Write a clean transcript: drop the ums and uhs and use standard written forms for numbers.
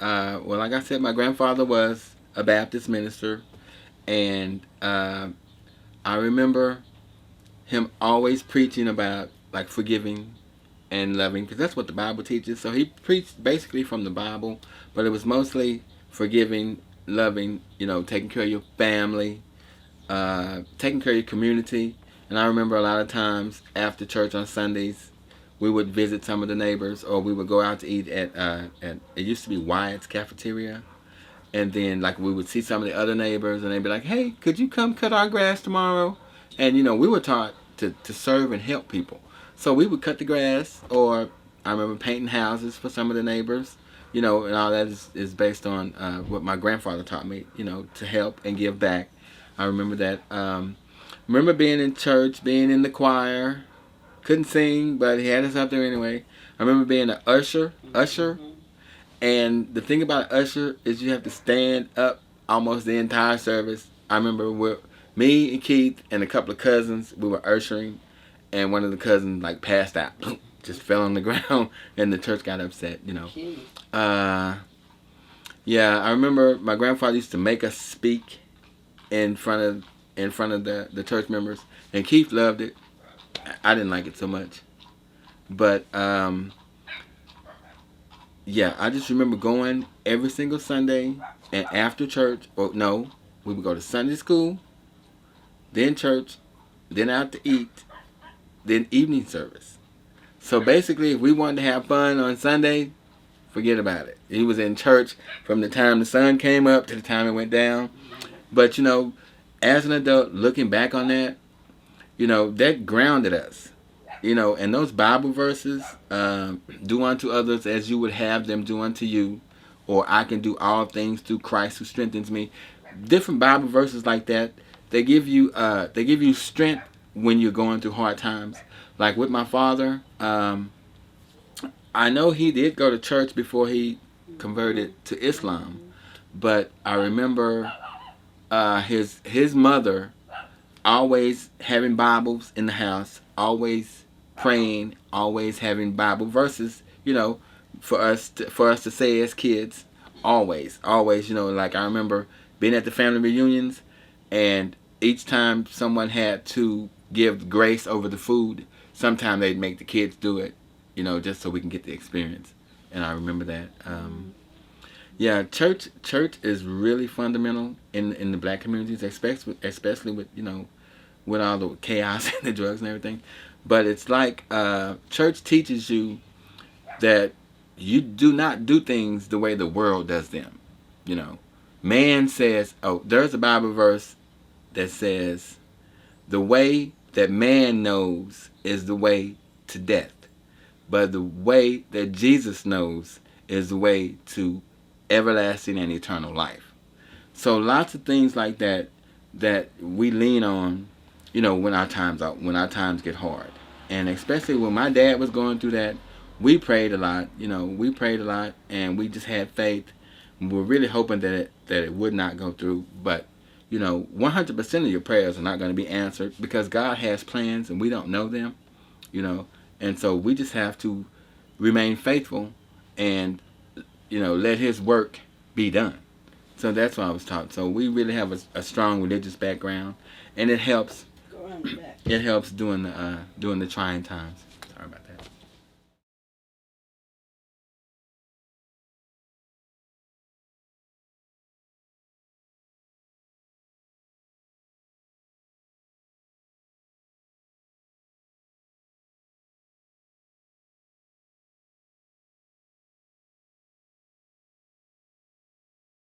Well, like I said, my grandfather was a Baptist minister, and I remember him always preaching about like forgiving and loving, because that's what the Bible teaches. So he preached basically from the Bible, but it was mostly forgiving, loving, taking care of your family, taking care of your community. And I remember a lot of times after church on Sundays, we would visit some of the neighbors, or we would go out to eat at it used to be Wyatt's cafeteria. And then like we would see some of the other neighbors, and they'd be like, "Hey, could you come cut our grass tomorrow?" And we were taught to serve and help people. So we would cut the grass, or I remember painting houses for some of the neighbors. And all that is based on what my grandfather taught me. To help and give back. I remember that. Remember being in church, being in the choir. Couldn't sing, but he had us up there anyway. I remember being an usher. And the thing about an usher is you have to stand up almost the entire service. I remember with me and Keith and a couple of cousins, we were ushering, and one of the cousins like passed out, just fell on the ground, and the church got upset. Uh, yeah, I remember my grandfather used to make us speak in front of the church members, and Keith loved it. I didn't like it so much, but yeah, I just remember going every single Sunday, and after church, or no, we would go to Sunday school, then church, then out to eat, then evening service. So basically, if we wanted to have fun on Sunday, forget about it. He was in church from the time the sun came up to the time it went down. But as an adult, looking back on that, that grounded us. And those Bible verses, do unto others as you would have them do unto you, or I can do all things through Christ who strengthens me. Different Bible verses like that, they give you strength when you're going through hard times. Like with my father, I know he did go to church before he converted to Islam, but I remember his mother always having Bibles in the house, always praying, always having Bible verses, for us to say as kids, always, like I remember being at the family reunions, and each time someone had to give grace over the food, sometimes they'd make the kids do it, just so we can get the experience. And I remember that. Yeah, church is really fundamental in the black communities, especially with with all the chaos and the drugs and everything. But it's like church teaches you that you do not do things the way the world does them. You know, man says, oh, there's a Bible verse that says, the way that man knows is the way to death, but the way that Jesus knows is the way to everlasting and eternal life. So lots of things like that we lean on, when our times get hard, and especially when my dad was going through that, we prayed a lot. We prayed a lot, and we just had faith. We're really hoping that it would not go through, but 100% of your prayers are not going to be answered because God has plans and we don't know them. And so we just have to remain faithful and let His work be done. So that's what I was taught. So we really have a strong religious background, and it helps. It helps during the trying times.